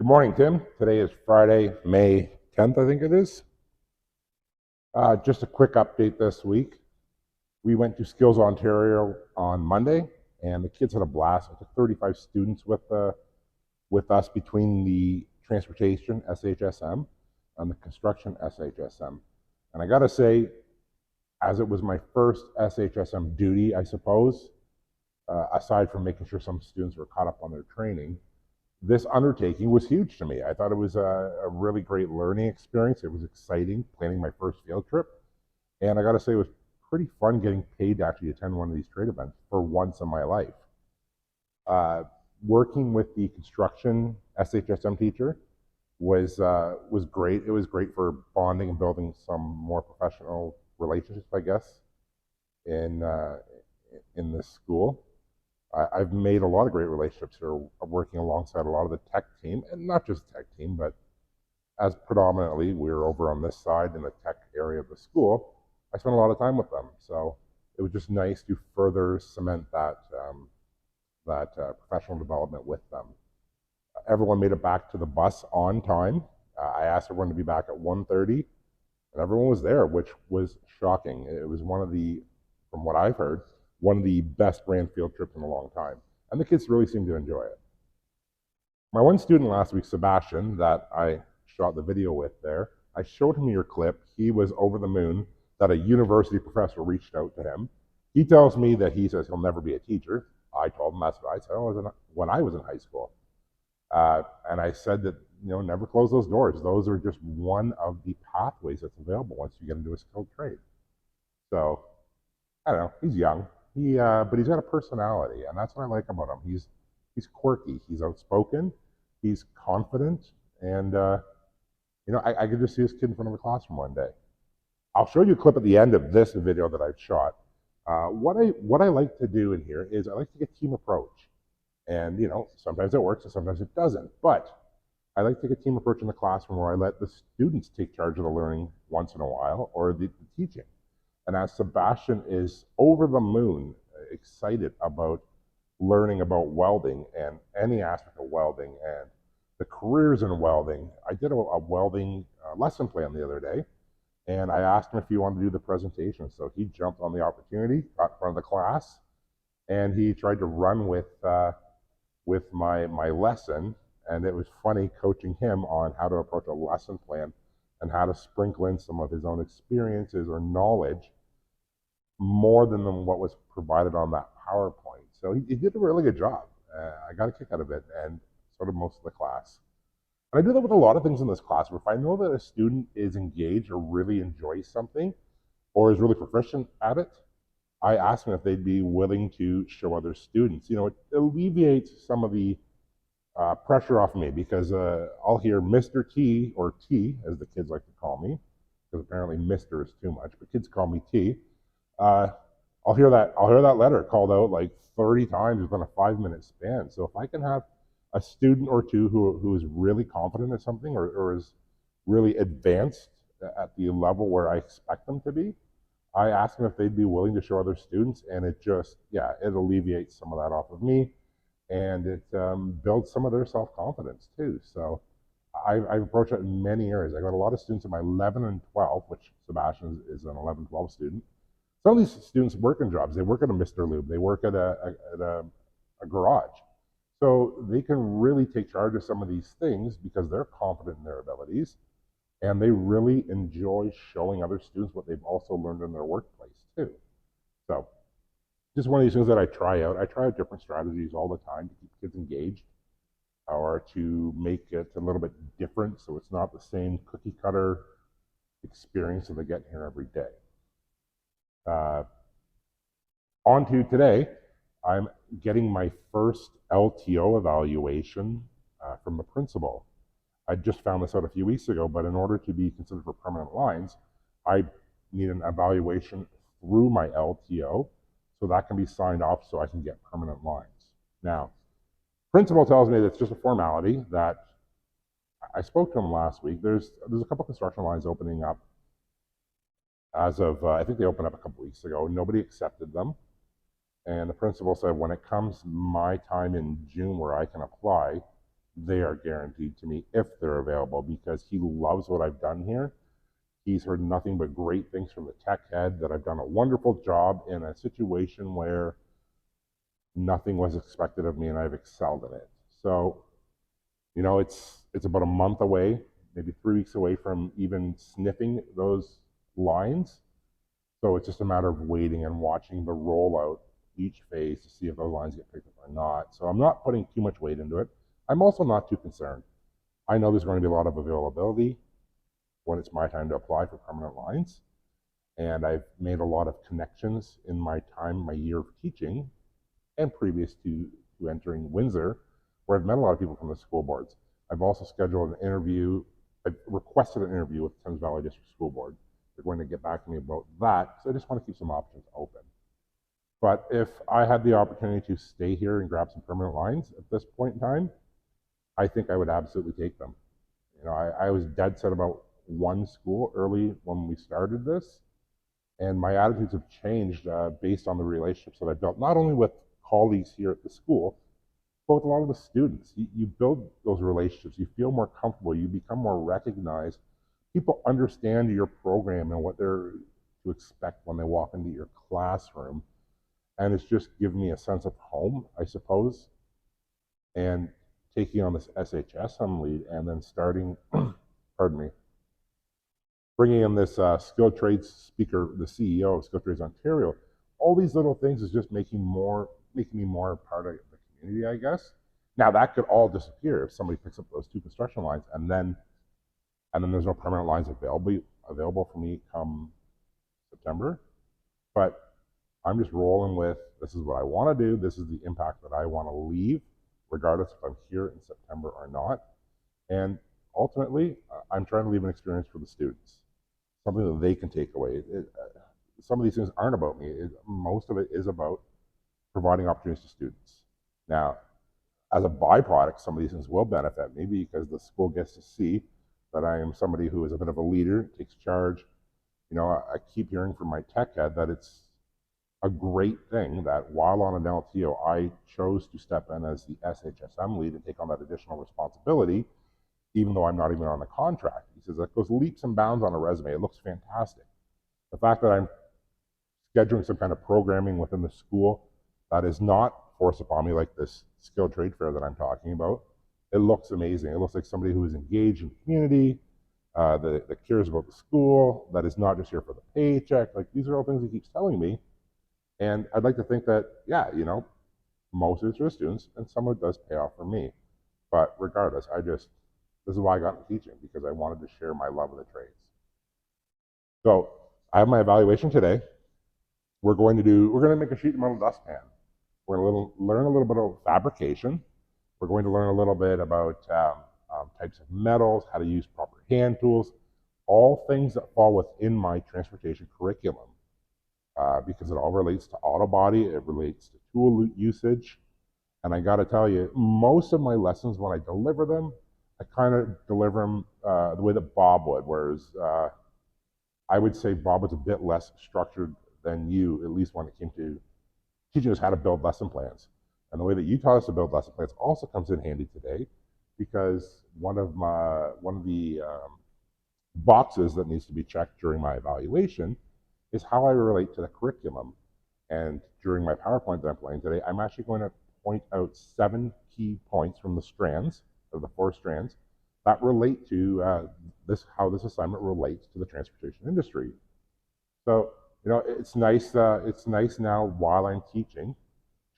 Good morning, Tim. Today is Friday, May 10th, I think it is. Just a quick update this week. We went to Skills Ontario on Monday, and the kids had a blast. I took 35 students with us between the transportation SHSM and the construction SHSM. And I got to say, as it was my first SHSM duty, I suppose, aside from making sure some students were caught up on their training, this undertaking was huge to me. I thought it was a really great learning experience. It was exciting planning my first field trip. And I got to say, it was pretty fun getting paid to actually attend one of these trade events for once in my life. Working with the construction SHSM teacher was great. It was great for bonding and building some more professional relationships, I guess, in this school. I've made a lot of great relationships here, working alongside a lot of the tech team, and not just the tech team, but as predominantly we're over on this side in the tech area of the school, I spent a lot of time with them. So it was just nice to further cement that professional development with them. Everyone made it back to the bus on time. I asked everyone to be back at 1:30, and everyone was there, which was shocking. It was one of the, from what I've heard, one of the best ran field trips in a long time. And the kids really seemed to enjoy it. My one student last week, Sebastian, that I shot the video with there, I showed him your clip. He was over the moon that a university professor reached out to him. He tells me that he says he'll never be a teacher. I told him that's what I said when I was in high school. And I said that, never close those doors. Those are just one of the pathways that's available once you get into a skilled trade. So, I don't know, he's young. But he's got a personality, and that's what I like about him. He's quirky, he's outspoken, he's confident, and I could just see this kid in front of a classroom one day. I'll show you a clip at the end of this video that I've shot. What I like to do in here is I like to get team approach, and sometimes it works and sometimes it doesn't. But I like to take a team approach in the classroom where I let the students take charge of the learning once in a while, or the teaching. And as Sebastian is over the moon, excited about learning about welding and any aspect of welding and the careers in welding, I did a welding lesson plan the other day, and I asked him if he wanted to do the presentation. So he jumped on the opportunity, got in front of the class, and he tried to run with my lesson. And it was funny coaching him on how to approach a lesson plan and how to sprinkle in some of his own experiences or knowledge more than what was provided on that PowerPoint. So he did a really good job. I got a kick out of it, and so did most of the class. And I do that with a lot of things in this class. If I know that a student is engaged or really enjoys something or is really proficient at it, I ask them if they'd be willing to show other students. It alleviates some of the pressure off me, because I'll hear Mr. T, or T, as the kids like to call me, because apparently Mr. is too much, but kids call me T. I'll hear that letter called out like 30 times within a 5-minute span. So if I can have a student or two who is really confident at something, or is really advanced at the level where I expect them to be, I ask them if they'd be willing to show other students, and it alleviates some of that off of me, and it builds some of their self-confidence too. So I've approached it in many areas. I got a lot of students in my 11 and 12, which Sebastian is an 11-12 student. Some of these students work in jobs. They work at a Mr. Lube. They work at a garage. So they can really take charge of some of these things because they're confident in their abilities, and they really enjoy showing other students what they've also learned in their workplace too. So just one of these things that I try out. I try out different strategies all the time to keep kids engaged, or to make it a little bit different so it's not the same cookie cutter experience that they get here every day. On to today, I'm getting my first LTO evaluation from the principal. I just found this out a few weeks ago, but in order to be considered for permanent lines, I need an evaluation through my LTO, so that can be signed off so I can get permanent lines. Now, principal tells me that it's just a formality. That I spoke to him last week. There's a couple construction lines opening up as of, I think they opened up a couple weeks ago. Nobody accepted them. And the principal said, when it comes my time in June where I can apply, they are guaranteed to me if they're available, because he loves what I've done here. He's heard nothing but great things from the tech head, that I've done a wonderful job in a situation where nothing was expected of me and I've excelled in it. So, it's about a month away, maybe 3 weeks away from even sniffing those lines. So it's just a matter of waiting and watching the rollout each phase to see if those lines get picked up or not. So I'm not putting too much weight into it. I'm also not too concerned. I know there's going to be a lot of availability when it's my time to apply for permanent lines. And I've made a lot of connections in my time, my year of teaching, and previous to entering Windsor, where I've met a lot of people from the school boards. I've also scheduled an interview. I've requested an interview with the Thames Valley District School Board. They're going to get back to me about that, so I just want to keep some options open. But if I had the opportunity to stay here and grab some permanent lines at this point in time, I think I would absolutely take them. I was dead set about one school early when we started this, and my attitudes have changed based on the relationships that I've built, not only with colleagues here at the school, but with a lot of the students. You build those relationships, you feel more comfortable, you become more recognized. People understand your program and what they're to expect when they walk into your classroom. And it's just given me a sense of home, I suppose. And taking on this SHSM lead and then starting, pardon me, bringing in this skilled trades speaker, the CEO of Skilled Trades Ontario, all these little things is just making me more part of the community, I guess. Now that could all disappear if somebody picks up those 2 construction lines, and then there's no permanent lines available for me come September. But I'm just rolling with, this is what I want to do. This is the impact that I want to leave, regardless if I'm here in September or not. And ultimately, I'm trying to leave an experience for the students, something that they can take away. Some of these things aren't about me. Most of it is about providing opportunities to students. Now, as a byproduct, some of these things will benefit me because the school gets to see that I am somebody who is a bit of a leader, takes charge. I keep hearing from my tech head that it's a great thing that while on an LTO, I chose to step in as the SHSM lead and take on that additional responsibility, even though I'm not even on a contract. He says that goes leaps and bounds on a resume. It looks fantastic. The fact that I'm scheduling some kind of programming within the school that is not forced upon me, like this skilled trade fair that I'm talking about, it looks amazing. It looks like somebody who is engaged in the community, that cares about the school, that is not just here for the paycheck. Like, these are all things he keeps telling me. And I'd like to think that, yeah, most of it's for the students, and some of it does pay off for me. But regardless, this is why I got into teaching, because I wanted to share my love of the trades. So I have my evaluation today. We're going to make a sheet metal dustpan. We're going to learn a little bit about fabrication. We're going to learn a little bit about types of metals, how to use proper hand tools, all things that fall within my transportation curriculum, because it all relates to auto body, it relates to tool usage. And I got to tell you, most of my lessons, when I deliver them, I kind of deliver them the way that Bob would, whereas I would say Bob was a bit less structured than you, at least when it came to teaching us how to build lesson plans. And the way that you taught us to build lesson plans also comes in handy today, because one of the boxes that needs to be checked during my evaluation is how I relate to the curriculum. And during my PowerPoint that I'm playing today, I'm actually going to point out 7 key points from the strands, of the 4 strands, that relate to how this assignment relates to the transportation industry. So, it's nice now while I'm teaching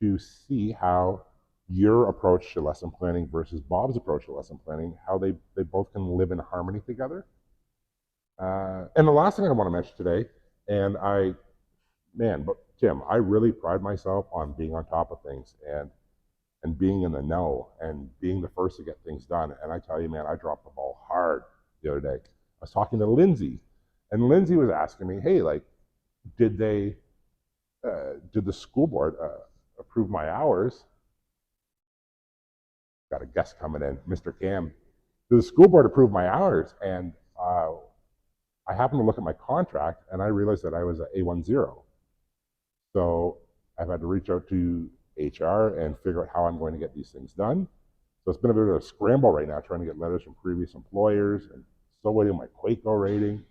to see how your approach to lesson planning versus Bob's approach to lesson planning, how they both can live in harmony together. And the last thing I want to mention today, but Tim, I really pride myself on being on top of things and being in the know and being the first to get things done. And I tell you, man, I dropped the ball hard the other day. I was talking to Lindsay, and Lindsay was asking me, hey, like, did the school board approve my hours? Got a guest coming in, Mr. Cam. Did the school board approve my hours? And I happened to look at my contract, and I realized that I was at A10. So I've had to reach out to HR and figure out how I'm going to get these things done. So it's been a bit of a scramble right now trying to get letters from previous employers and still waiting on my Quaco rating.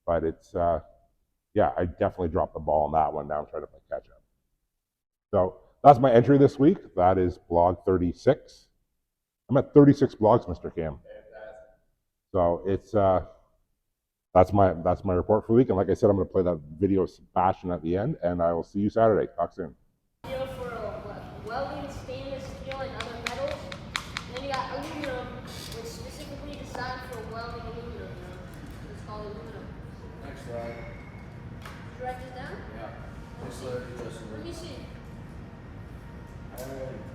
But it's, yeah, I definitely dropped the ball on that one. Now I'm trying to play catch up. So that's my entry this week. That is blog 36. I'm at 36 blogs, Mr. Cam. So it's that's my report for the week. And like I said, I'm going to play that video of Sebastian at the end, and I will see you Saturday. Talk soon. Steel for welding, stainless steel, and other metals. And then you got aluminum, which is specifically designed for welding aluminum. It's called aluminum. Next slide. Did you write this down? Yeah. Next slide. Let me see. Alright.